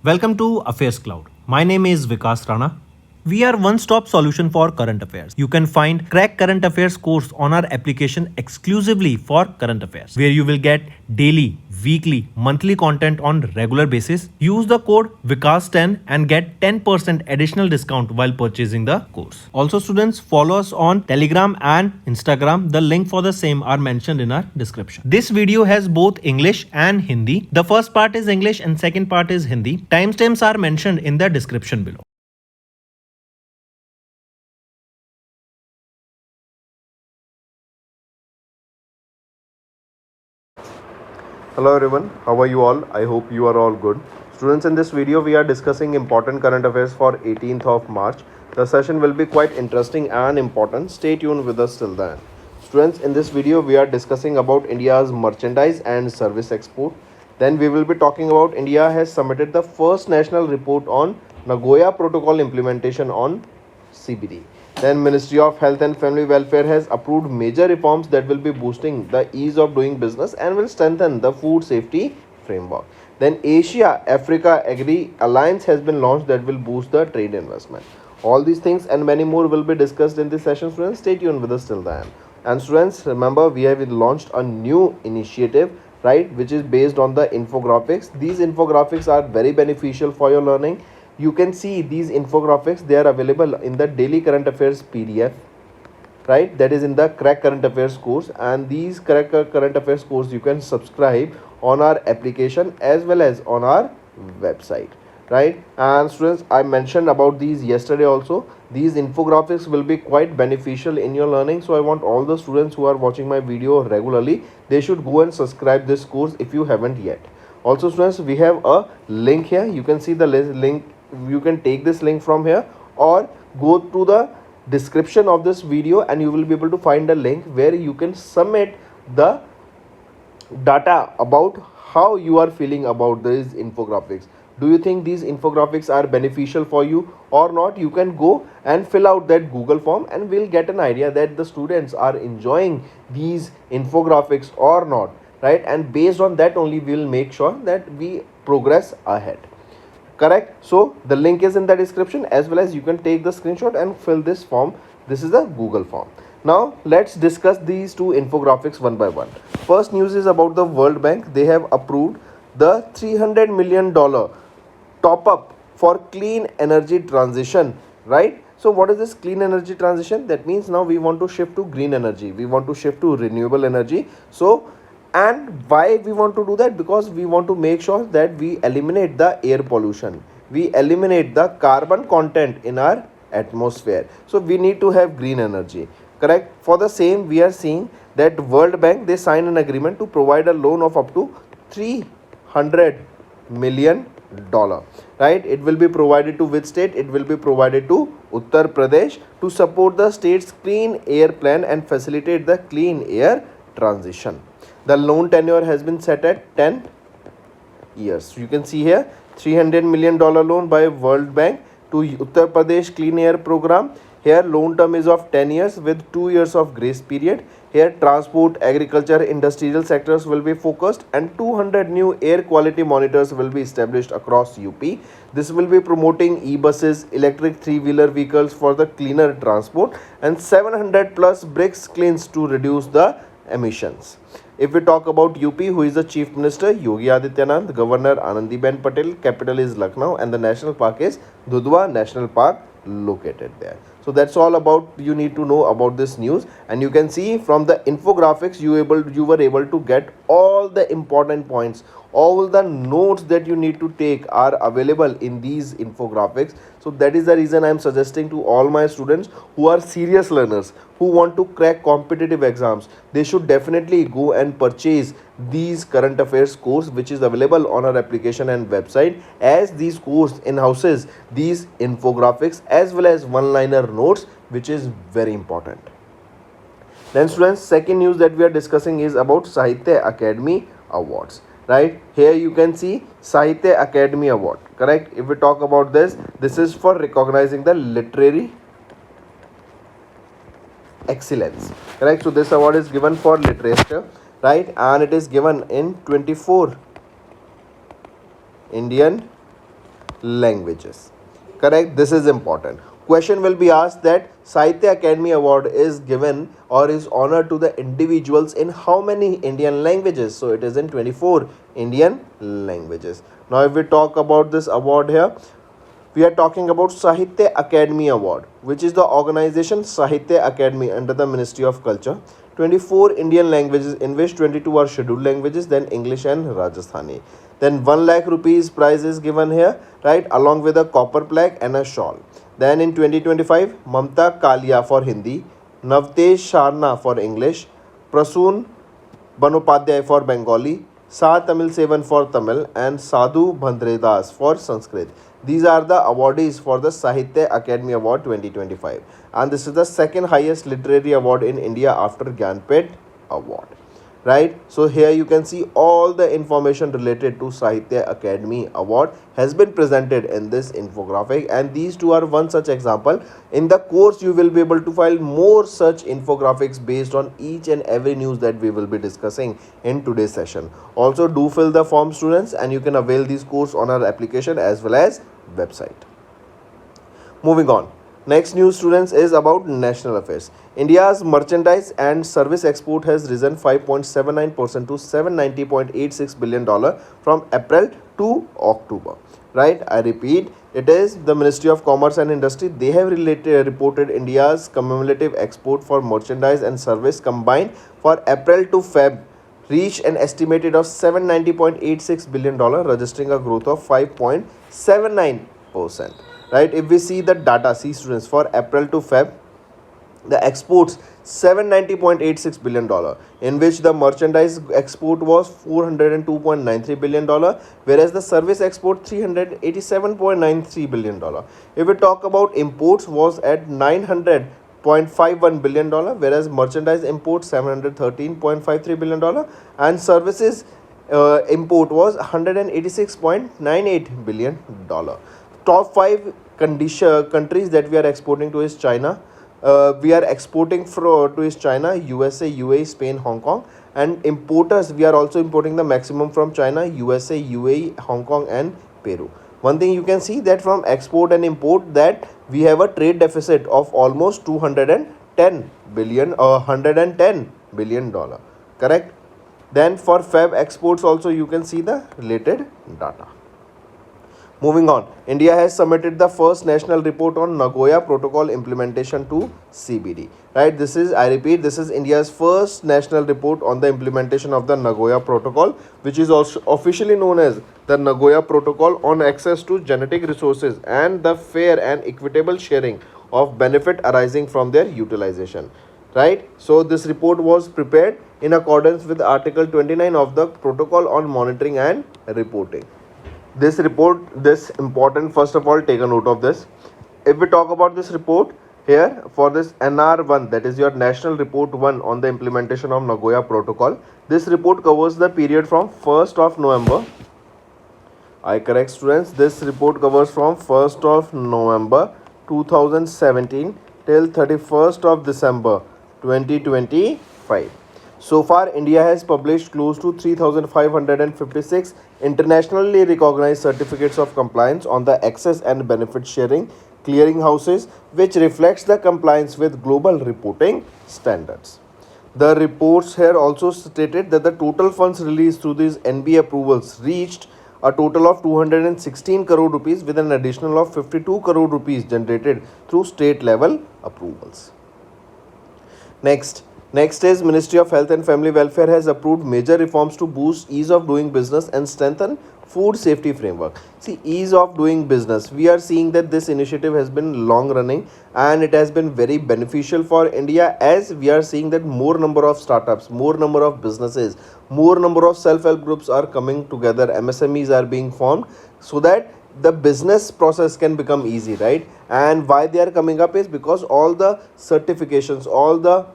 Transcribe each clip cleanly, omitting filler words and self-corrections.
Welcome to AffairsCloud. My name is Vikas Rana. We are one-stop solution for current affairs. You can find Crack Current Affairs course on our application exclusively for current affairs, where you will get daily, weekly, monthly content on regular basis. Use the code Vikas10 and get 10% additional discount while purchasing the course. Also, students, follow us on Telegram and Instagram. The link for the same are mentioned in our description. This video has both English and Hindi. The first part is English and second part is Hindi. Timestamps are mentioned in the description below. Hello everyone, how are you all? I hope you are all good. Students, in this video we are discussing important current affairs for 18th of March. The session will be quite interesting and important. Stay tuned with us till then. Students, in this video we are discussing about India's merchandise and service export. Then we will be talking about India has submitted the first national report on Nagoya Protocol implementation on CBD. Then Ministry of Health and Family Welfare has approved major reforms that will be boosting the ease of doing business and will strengthen the food safety framework. Then Asia-Africa Agri Alliance has been launched that will boost the trade investment. All these things and many more will be discussed in this session, students. Stay tuned with us till then. And students, remember we have launched a new initiative, right, which is based on the infographics. These infographics are very beneficial for your learning. You can see these infographics, they are available in the daily current affairs PDF, right, that is in the Crack Current Affairs course, and these Crack Current Affairs course you can subscribe on our application as well as on our website, right. And students, I mentioned about these yesterday also. These infographics will be quite beneficial in your learning, so I want all the students who are watching my video regularly, they should go and subscribe this course if you haven't yet. Also students, we have a link here. You can see the link. You can take this link from here or go to the description of this video and you will be able to find a link where you can submit the data about how you are feeling about these infographics. Do you think these infographics are beneficial for you or not? You can go and fill out that Google form and we'll get an idea that the students are enjoying these infographics or not, right? And based on that only we'll make sure that we progress ahead. Correct. So the link is in the description, as well as you can take the screenshot and fill this form. This is the Google form. Now let's discuss these two infographics one by one. First news is about the World Bank. They have approved the $300 million top up for clean energy transition, right? So what is this clean energy transition? That means now we want to shift to green energy. We want to shift to renewable energy. And why we want to do that? Because we want to make sure that we eliminate the air pollution. We eliminate the carbon content in our atmosphere. So we need to have green energy. Correct? For the same, we are seeing that World Bank, they signed an agreement to provide a loan of up to $300 million. Right? It will be provided to which state? It will be provided to Uttar Pradesh to support the state's clean air plan and facilitate the clean air transition. The loan tenure has been set at 10 years. You can see here $300 million loan by World Bank to Uttar Pradesh Clean Air Program. Here loan term is of 10 years with 2 years of grace period. Here transport, agriculture, industrial sectors will be focused and 200 new air quality monitors will be established across UP. This will be promoting e-buses, electric three-wheeler vehicles for the cleaner transport and 700 plus bricks cleans to reduce the emissions. If we talk about UP, who is the Chief Minister? Yogi Adityanath, Governor Anandiben Patel, capital is Lucknow, and the national park is Dudhwa National Park located there. So that's all about you need to know about this news, and you can see from the infographics you were able to get all the important points. All the notes that you need to take are available in these infographics. So that is the reason I am suggesting to all my students who are serious learners, who want to crack competitive exams, they should definitely go and purchase these current affairs course, which is available on our application and website, as these course in-houses these infographics as well as one-liner notes, which is very important. Then students, second news that we are discussing is about Sahitya Akademi Awards. Right, here you can see Sahitya Akademi Award. Correct. If we talk about this is for recognizing the literary excellence. Correct. So this award is given for literature, right, and it is given in 24 Indian languages. Correct? This is important. Question will be asked that Sahitya Akademi Award is given or is honored to the individuals in how many Indian languages? So it is in 24 Indian languages. Now if we talk about this award here, we are talking about Sahitya Akademi Award, which is the organization Sahitya Akademi under the Ministry of Culture. 24 Indian languages, in which 22 are scheduled languages, then English and Rajasthani. Then 1 lakh rupees prize is given here, right, along with a copper plaque and a shawl. Then in 2025, Mamta Kalia for Hindi, Navtesh Sharna for English, Prasoon Banopadhyay for Bengali, Sa Tamil Sevan for Tamil, and Sadhu Bhandredas for Sanskrit. These are the awardees for the Sahitya Akademi Award 2025. And this is the second highest literary award in India after Gyanpith Award. Right? So here you can see all the information related to Sahitya Akademi Award has been presented in this infographic, and these two are one such example. In the course you will be able to find more such infographics based on each and every news that we will be discussing in today's session. Also do fill the form, students, and you can avail these course on our application as well as website. Moving on. Next news, students, is about national affairs. India's merchandise and service export has risen 5.79% to $790.86 billion from April to October. Right? I repeat, it is the Ministry of Commerce and Industry. They have reported India's cumulative export for merchandise and service combined for April to Feb reached an estimated of $790.86 billion, registering a growth of 5.79%. Right? If we see the data, see students, for April to Feb, the exports $790.86 billion, in which the merchandise export was $402.93 billion, whereas the service export $387.93 billion. If we talk about imports, was at $900.51 billion, whereas merchandise import $713.53 billion, and services import was $186.98 billion. Top 5 countries that we are exporting to is China. We are exporting to is China, USA, UAE, Spain, Hong Kong, and importers, we are also importing the maximum from China, USA, UAE, Hong Kong, and Peru. One thing you can see that from export and import that we have a trade deficit of almost $110 billion. Correct? Then for Feb exports also you can see the related data. Moving on, India has submitted the first national report on Nagoya Protocol implementation to CBD. Right, this is, I repeat, this is India's first national report on the implementation of the Nagoya Protocol, which is also officially known as the Nagoya Protocol on access to genetic resources and the fair and equitable sharing of benefit arising from their utilization. Right, so this report was prepared in accordance with Article 29 of the Protocol on Monitoring and Reporting. This report, this important, first of all, take a note of this. If we talk about this report here for this NR1, that is your National Report 1 on the implementation of Nagoya Protocol, this report covers the period from 1st of November. I correct, students, this report covers from 1st of November 2017 till 31st of December 2025. So far, India has published close to 3,556 internationally recognized certificates of compliance on the access and benefit sharing clearinghouses, which reflects the compliance with global reporting standards. The reports here also stated that the total funds released through these NB approvals reached a total of 216 crore rupees, with an additional of 52 crore rupees generated through state level approvals. Next is Ministry of Health and Family Welfare has approved major reforms to boost ease of doing business and strengthen food safety framework. See, ease of doing business, we are seeing that this initiative has been long running and it has been very beneficial for India, as we are seeing that more number of startups, more number of businesses, more number of self-help groups are coming together, MSMEs are being formed, so that the business process can become easy, right? And why they are coming up is because all the certifications, all the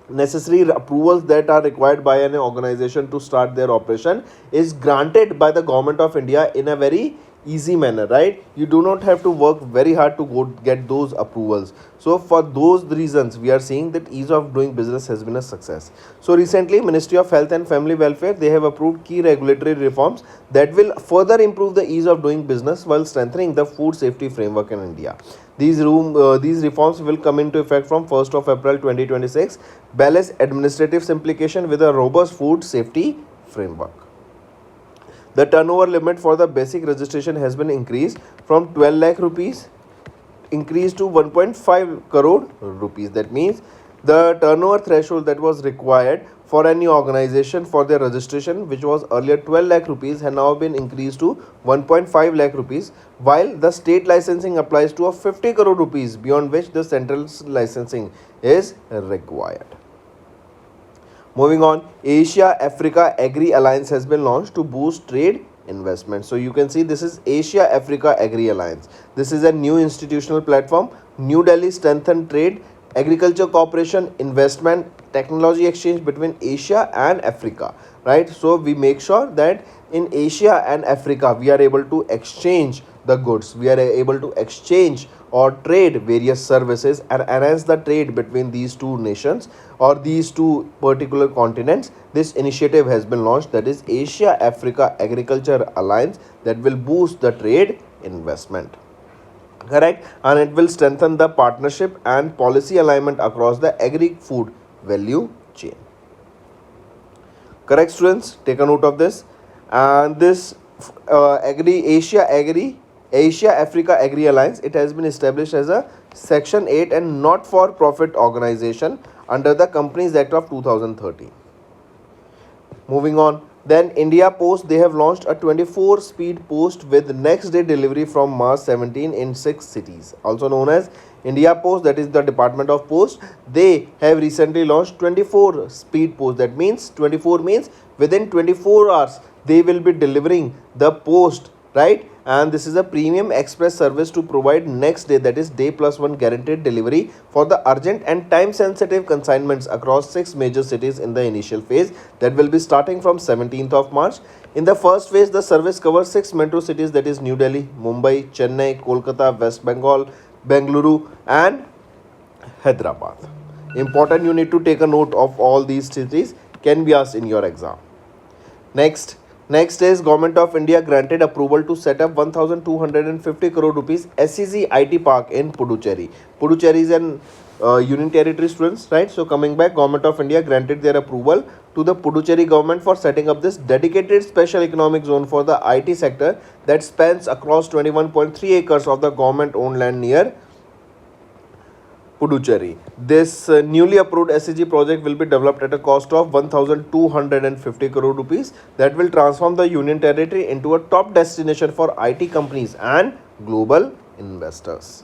necessary approvals that are required by an organization to start their operation is granted by the government of India in a very easy manner, right? You do not have to work very hard to go get those approvals. So for those reasons, we are seeing that ease of doing business has been a success. So recently, Ministry of Health and Family Welfare, they have approved key regulatory reforms that will further improve the ease of doing business while strengthening the food safety framework in India. These reforms will come into effect from 1st of April 2026, balance administrative simplification with a robust food safety framework. The turnover limit for the basic registration has been increased from 12 lakh rupees increased to 1.5 crore rupees. That means the turnover threshold that was required for any organization for their registration, which was earlier 12 lakh rupees, has now been increased to 1.5 lakh rupees, while the state licensing applies to a 50 crore rupees, beyond which the central licensing is required. Moving on, Asia Africa Agri Alliance has been launched to boost trade investment. So you can see this is Asia Africa Agri Alliance. This is a new institutional platform. New Delhi strengthened trade, agriculture cooperation, investment, technology exchange between Asia and Africa, right? So we make sure that in Asia and Africa we are able to exchange the goods, we are able to exchange or trade various services and enhance the trade between these two nations or these two particular continents. This initiative has been launched, that is Asia Africa Agriculture Alliance, that will boost the trade investment, correct, and it will strengthen the partnership and policy alignment across the agri-food value chain. Correct, students, take a note of this. And this Asia Africa Agri Alliance, it has been established as a Section 8 and not for profit organization under the Companies Act of 2013. Moving on, then India Post, they have launched a 24 speed post with next day delivery from March 17 in 6 cities, also known as India Post, that is the Department of Post. They have recently launched 24 speed post. That means 24 means within 24 hours they will be delivering the post, right? And this is a premium express service to provide next day, that is day plus one guaranteed delivery for the urgent and time sensitive consignments across 6 major cities in the initial phase that will be starting from 17th of March. In the first phase, the service covers 6 metro cities, that is New Delhi, Mumbai, Chennai, Kolkata, West Bengal, Bengaluru and Hyderabad. Important, you need to take a note of all these cities, can be asked in your exam. Next is Government of India granted approval to set up 1250 crore rupees SEZ IT Park in Puducherry. Puducherry is an union territory, students, right? So coming back, Government of India granted their approval to the Puducherry government for setting up this dedicated special economic zone for the IT sector that spans across 21.3 acres of the government owned land near Puducherry. This newly approved SCG project will be developed at a cost of 1250 crore rupees that will transform the union territory into a top destination for IT companies and global investors.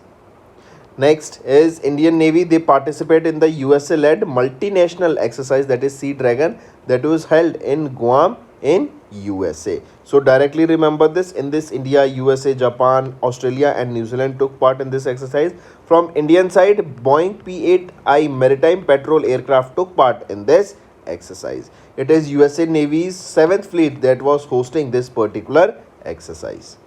Next is Indian Navy. They participate in the USA-led multinational exercise, that is Sea Dragon, that was held in Guam in USA. So directly remember this. In this, India, USA, Japan, Australia and New Zealand took part in this exercise. From Indian side, Boeing P-8I maritime patrol aircraft took part in this exercise. It is USA Navy's 7th fleet that was hosting this particular exercise.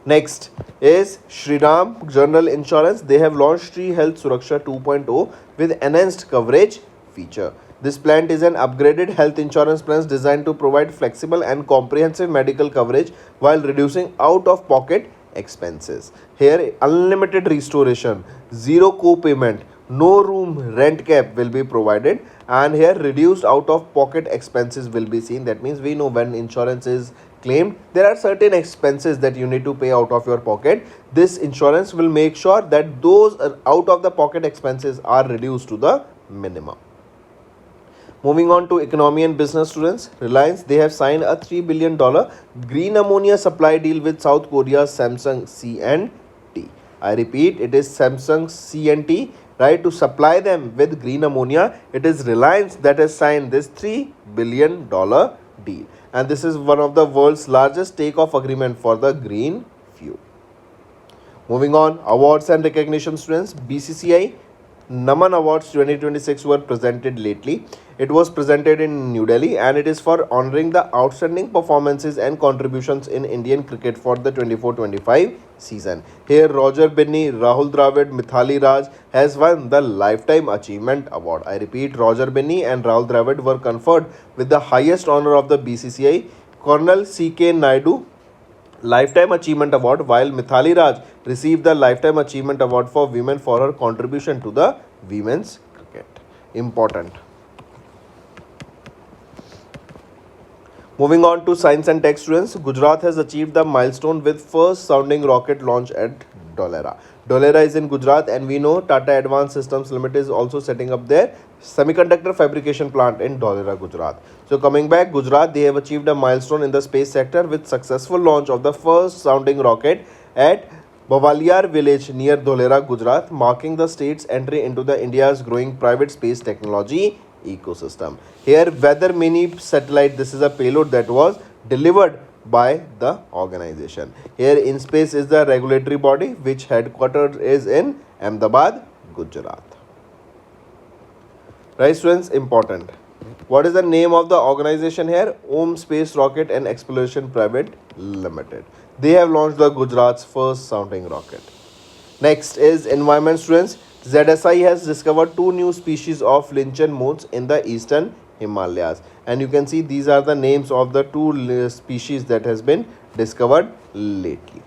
Next is Shriram General Insurance. They have launched Shri Health Suraksha 2.0 with enhanced coverage feature. This plan is an upgraded health insurance plan designed to provide flexible and comprehensive medical coverage while reducing out-of-pocket expenses. Here, unlimited restoration, zero co-payment, no room rent cap will be provided, and here reduced out-of-pocket expenses will be seen. That means we know when insurance is claimed, there are certain expenses that you need to pay out of your pocket. This insurance will make sure that those out-of-the-pocket expenses are reduced to the minimum. Moving on to economy and business, students, Reliance, they have signed a $3 billion green ammonia supply deal with South Korea's Samsung C&T. I repeat, it is Samsung C&T, right, to supply them with green ammonia. It is Reliance that has signed this $3 billion deal. And this is one of the world's largest takeoff agreement for the green fuel. Moving on, awards and recognition, students, BCCI, Naman Awards 2026 were presented lately. It was presented in New Delhi and it is for honoring the outstanding performances and contributions in Indian cricket for the 24-25 season. Here Roger Binney, Rahul Dravid, Mithali Raj has won the Lifetime Achievement Award. I repeat, Roger Binney and Rahul Dravid were conferred with the highest honor of the BCCI, Colonel C.K. Naidu Lifetime Achievement Award, while Mithali Raj received the Lifetime Achievement Award for women for her contribution to the women's cricket. Important. Moving on to science and tech students, Gujarat has achieved the milestone with first sounding rocket launch at Dholera. Dholera is in Gujarat and we know Tata Advanced Systems Limited is also setting up their semiconductor fabrication plant in Dholera, Gujarat. So coming back, Gujarat, they have achieved a milestone in the space sector with successful launch of the first sounding rocket at Bawaliar village near Dholera, Gujarat, marking the state's entry into the India's growing private space technology ecosystem. Here Weather Mini satellite, this is a payload that was delivered by the organization. Here InSpace is the regulatory body which headquarters is in Ahmedabad, Gujarat. Right students, important. What is the name of the organization here? Om Space Rocket and Exploration Private Limited. They have launched the Gujarat's first sounding rocket. Next is environment students. ZSI has discovered 2 new species of lichen moths in the eastern Himalayas, and you can see these are the names of the 2 species that has been discovered lately.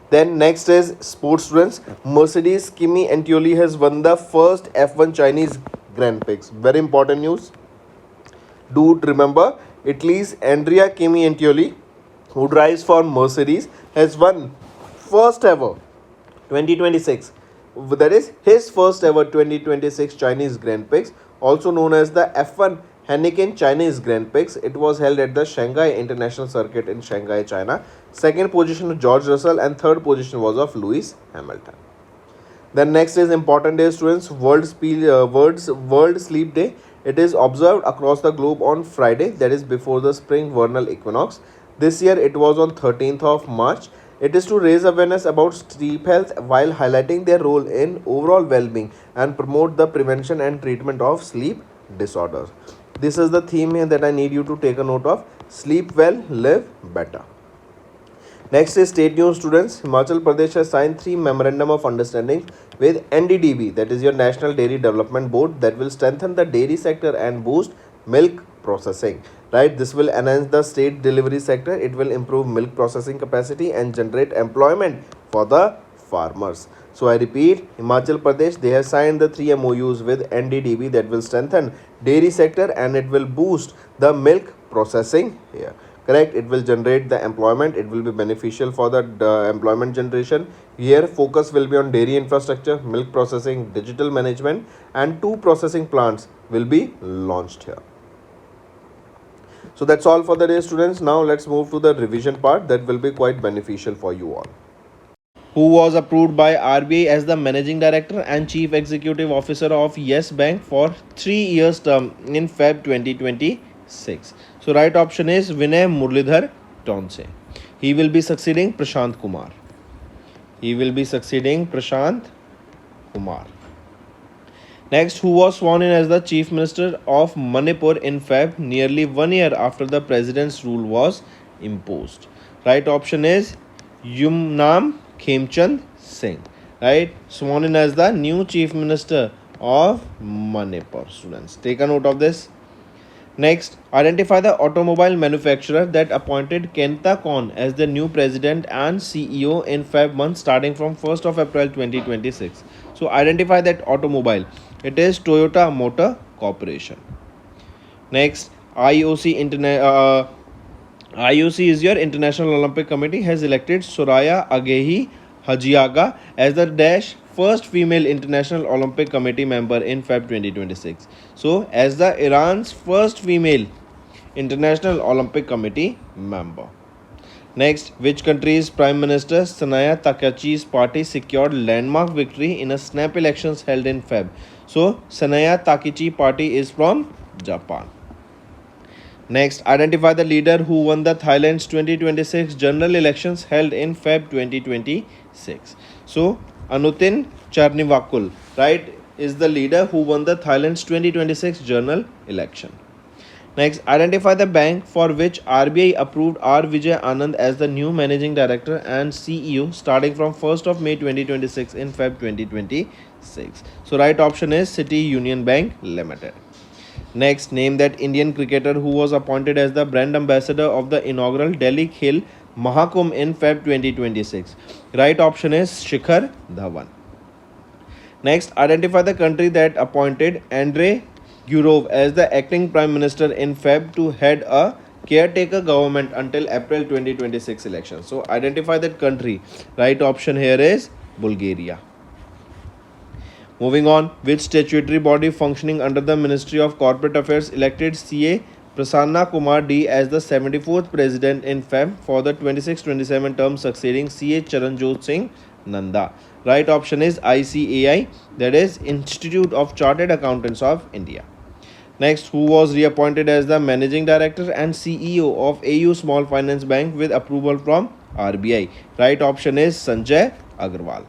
Then next is sports students. Mercedes Kimi Antioli has won the first F1 Chinese Grand Prix. Very important news. Do remember, Italy's Andrea Kimi Antioli, who drives for Mercedes, has won first ever 2026. That is his first ever 2026 Chinese Grand Prix, also known as the F1 Heineken Chinese Grand Prix. It was held at the Shanghai International Circuit in Shanghai, China. Second position was George Russell and third position was of Lewis Hamilton. Then next is important day students, World Sleep Day. It is observed across the globe on Friday, that is before the spring vernal equinox. This year it was on 13th of March. It is to raise awareness about sleep health while highlighting their role in overall well-being and promote the prevention and treatment of sleep disorders. This is the theme here that I need you to take a note of. Sleep well, live better. Next is state news students. Himachal Pradesh has signed 3 memorandum of understanding with NDDB, that is your National Dairy Development Board, that will strengthen the dairy sector and boost milk processing. Right, this will enhance the state delivery sector. It will improve milk processing capacity and generate employment for the farmers. So I repeat, Himachal Pradesh, they have signed the 3 MOUs with NDDB that will strengthen dairy sector and it will boost the milk processing here. Correct, it will generate the employment. It will be beneficial for the employment generation. Here focus will be on dairy infrastructure, milk processing, digital management, and 2 processing plants will be launched here. So that's all for the day students. Now let's move to the revision part that will be quite beneficial for you all. Who was approved by RBI as the Managing Director and Chief Executive Officer of Yes Bank for 3 years term in Feb 2026. So right option is Vinay Murlidhar Tonse. He will be succeeding Prashant Kumar. Next, who was sworn in as the Chief Minister of Manipur in Feb, nearly 1 year after the President's rule was imposed. Right option is Yumnam Khemchand Singh. Right, sworn in as the new Chief Minister of Manipur. Students, take a note of this. Next, identify the automobile manufacturer that appointed Kenta Kon as the new President and CEO in Feb month starting from 1st of April 2026. So identify that automobile. It is Toyota Motor Corporation. Next, IOC is your International Olympic Committee has elected Soraya Agehi Hajiaga as the first female International Olympic Committee member in Feb 2026. So as the Iran's first female International Olympic Committee member. Next, which country's Prime Minister Sahitya Akademi's party secured landmark victory in a snap elections held in Feb? So, Sahitya Akademi party is from Japan. Next, identify the leader who won the Thailand's 2026 general elections held in Feb 2026. So, Anutin Charnivakul, right, is the leader who won the Thailand's 2026 general election. Next, identify the bank for which RBI approved R. Vijay Anand as the new managing director and CEO starting from 1st of May 2026 in Feb 2026. So, right option is City Union Bank Limited. Next, name that Indian cricketer who was appointed as the brand ambassador of the inaugural Delhi Khel Mahakumbh in Feb 2026. Right option is Shikhar Dhawan. Next, identify the country that appointed Andrei Gurov as the acting prime minister in Feb to head a caretaker government until April 2026 election. So, identify that country. Right option here is Bulgaria. Moving on, which statutory body functioning under the Ministry of Corporate Affairs elected CA Prasanna Kumar D as the 74th president in Feb for the 26-27 term succeeding CA Charanjot Singh Nanda. Right option is ICAI, that is Institute of Chartered Accountants of India. Next, who was reappointed as the managing director and CEO of AU Small Finance Bank with approval from RBI. Right option is Sanjay Agarwal.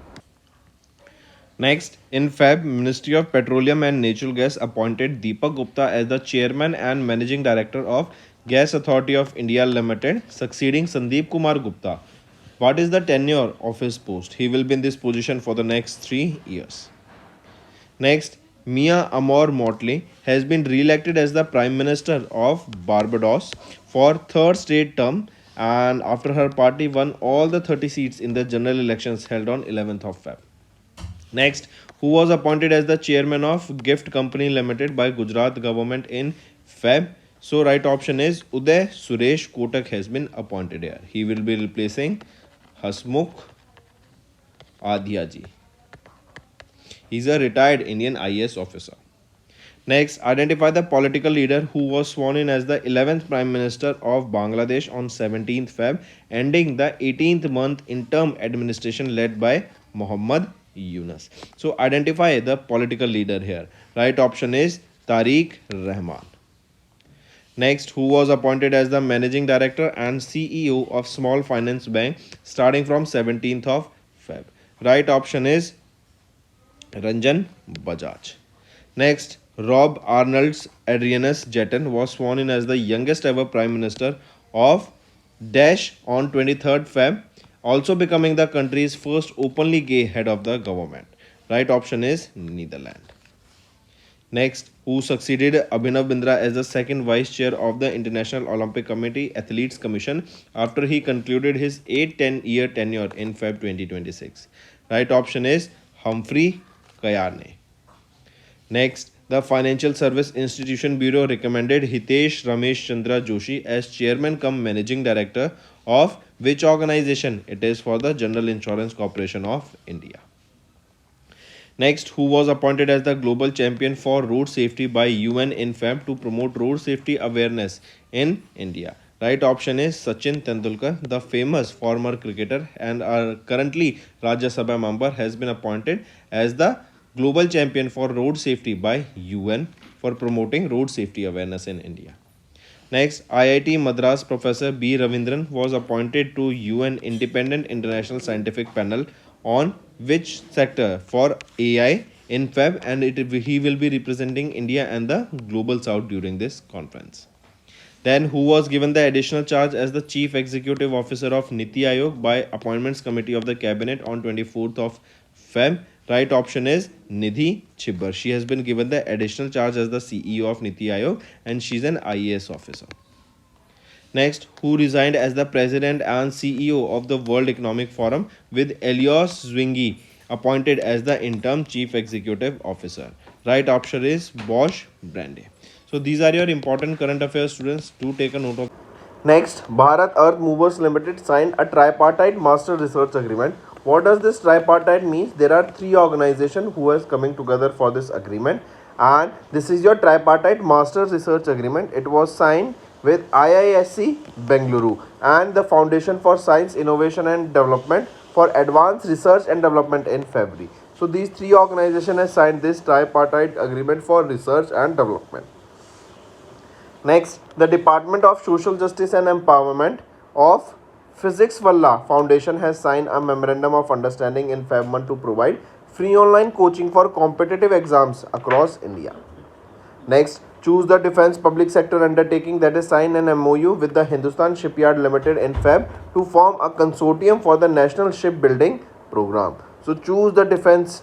Next, in Feb, Ministry of Petroleum and Natural Gas appointed Deepak Gupta as the chairman and managing director of Gas Authority of India Limited, succeeding Sandeep Kumar Gupta. What is the tenure of his post? He will be in this position for the next 3 years. Next, Mia Amor Motley has been re-elected as the Prime Minister of Barbados for third straight term, and after her party won all the 30 seats in the general elections held on 11th of Feb. Next, who was appointed as the chairman of Gift Company Limited by Gujarat government in Feb. So, right option is Uday Suresh Kotak has been appointed here. He will be replacing Hasmukh Adhiaji. He is a retired Indian IAS officer. Next, identify the political leader who was sworn in as the 11th Prime Minister of Bangladesh on 17th Feb, ending the 18th month interim administration led by Muhammad Yunus. So, identify the political leader here. Right option is Tariq Rahman. Next, who was appointed as the managing director and CEO of Small Finance Bank starting from 17th of Feb. Right option is Ranjan Bajaj. Next, Rob Arnold's Adrianus Jetton was sworn in as the youngest ever Prime Minister of Dash on 23rd Feb, also becoming the country's first openly gay head of the government. Right option is Netherlands. Next, who succeeded Abhinav Bindra as the second vice chair of the International Olympic Committee Athletes Commission after he concluded his 8-10-year tenure in Feb 2026. Right option is Humphrey Kayarne. Next, the Financial Service Institution Bureau recommended Hitesh Ramesh Chandra Joshi as chairman cum managing director of which organization? It is for the General Insurance Corporation of India. Next, who was appointed as the global champion for road safety by UN in Feb to promote road safety awareness in India? Right option is Sachin Tendulkar, the famous former cricketer and currently Rajya Sabha member, has been appointed as the global champion for road safety by UN for promoting road safety awareness in India. Next, IIT Madras Professor B. Ravindran was appointed to UN Independent International Scientific Panel on which sector for AI in Feb, and he will be representing India and the Global South during this conference. Then, who was given the additional charge as the Chief Executive Officer of Niti Aayog by Appointments Committee of the Cabinet on 24th of Feb? Right option is Nidhi Chibbar. She has been given the additional charge as the CEO of Niti Aayog and she's an IAS officer. Next, who resigned as the President and CEO of the World Economic Forum with Elios Zwingli appointed as the interim Chief Executive Officer. Right option is Bosch Brande. So these are your important current affairs, students. Do take a note of. Next, Bharat Earth Movers Limited signed a tripartite master research agreement. What does this tripartite mean? There are 3 organizations who are coming together for this agreement, and this is your tripartite master research agreement. It was signed with IISc Bengaluru and the Foundation for Science, Innovation and Development for Advanced Research and Development in February. So these 3 organizations have signed this tripartite agreement for research and development. Next, the Department of Social Justice and Empowerment of Physics Valla Foundation has signed a memorandum of understanding in Feb month to provide free online coaching for competitive exams across India. Next, choose the defense public sector undertaking that is signed an MOU with the Hindustan Shipyard Limited in Feb to form a consortium for the National Shipbuilding Program. So choose the defense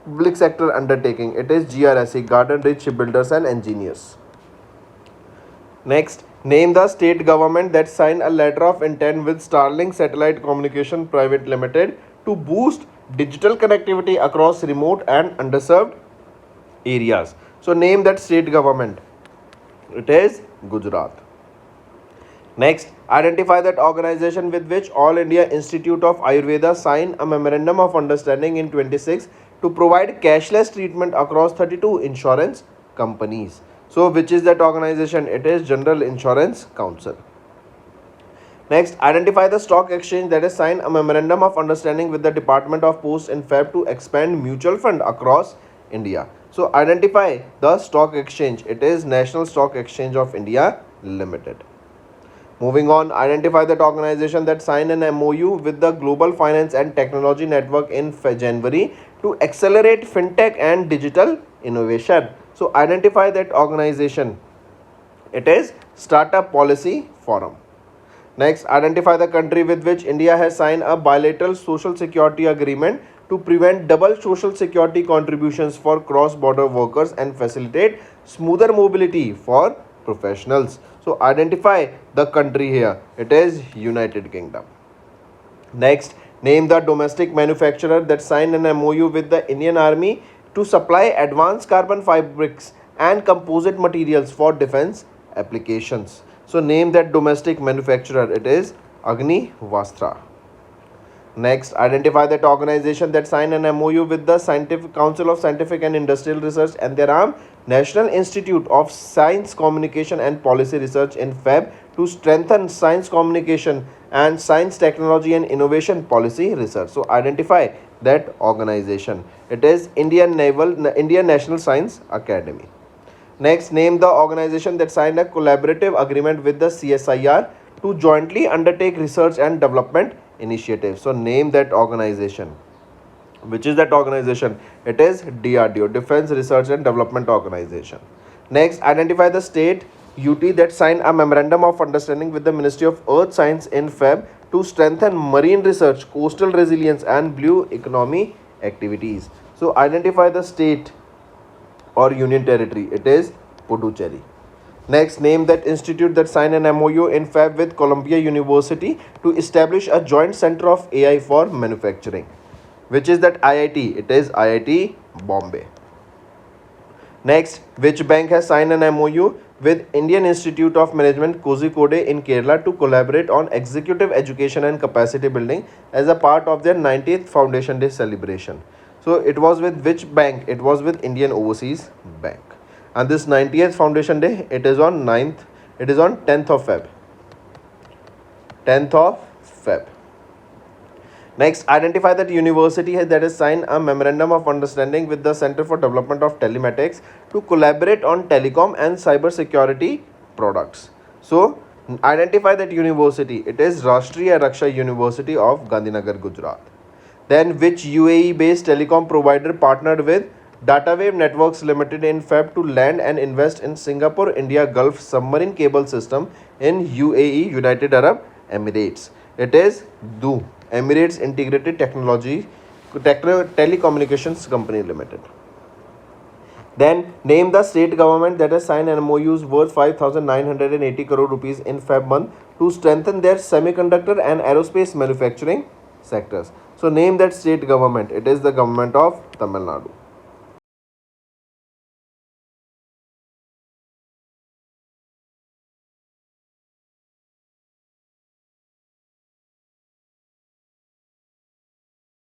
public sector undertaking. It is GRSE, Garden Rich Shipbuilders and Engineers. Next, name the state government that signed a letter of intent with Starlink Satellite Communication Private Limited to boost digital connectivity across remote and underserved areas. So name that state government. It is Gujarat. Next, identify that organization with which All India Institute of Ayurveda signed a memorandum of understanding in 26 to provide cashless treatment across 32 insurance companies. So which is that organization? It is General Insurance Council. Next, identify the stock exchange that has signed a memorandum of understanding with the Department of Post in Feb to expand mutual fund across India. So identify the stock exchange. It is National Stock Exchange of India Limited. Moving on, identify that organization that signed an MOU with the Global Finance and Technology Network in January to accelerate fintech and digital innovation. So identify that organization. It is Startup Policy Forum. Next, identify the country with which India has signed a bilateral social security agreement to prevent double social security contributions for cross-border workers and facilitate smoother mobility for professionals. So identify the country here. It is United Kingdom. Next, name the domestic manufacturer that signed an MOU with the Indian Army to supply advanced carbon fabrics and composite materials for defense applications. So name that domestic manufacturer. It is Agni Vastra. Next, identify that organization that signed an MOU with the Scientific Council of Scientific and Industrial Research and their arm National Institute of Science Communication and Policy Research in Feb to strengthen science communication and science technology and innovation policy research. So identify that organization. It is Indian National Science Academy. Next, name the organization that signed a collaborative agreement with the CSIR to jointly undertake research and development initiatives. So name that organization. Which is that organization? It is DRDO, Defense Research and Development Organization. Next, identify the state UT that signed a memorandum of understanding with the Ministry of Earth Science in Feb to strengthen marine research, coastal resilience and blue economy activities. So identify the state or union territory. It is Puducherry. Next, name that institute that signed an MOU in Feb with Columbia University to establish a joint center of AI for manufacturing. Which is that IIT? It is IIT Bombay. Next, which bank has signed an MOU with Indian Institute of Management Kozhikode in Kerala to collaborate on executive education and capacity building as a part of their 90th Foundation Day celebration? So it was with which bank? It was with Indian Overseas Bank. And this 90th Foundation Day, it is on 10th of Feb. 10th of Feb. Next, identify that university that has signed a memorandum of understanding with the Center for Development of Telematics to collaborate on telecom and cyber security products. So, identify that university. It is Rashtriya Raksha University of Gandhinagar, Gujarat. Then, which UAE-based telecom provider partnered with Datawave Networks Limited in Feb to land and invest in Singapore-India Gulf submarine cable system in UAE, United Arab Emirates. It is DU, Emirates Integrated Telecommunications Company Limited. Then name the state government that has signed MOUs worth 5,980 crore rupees in Feb month to strengthen their semiconductor and aerospace manufacturing sectors. So name that state government. It is the government of Tamil Nadu.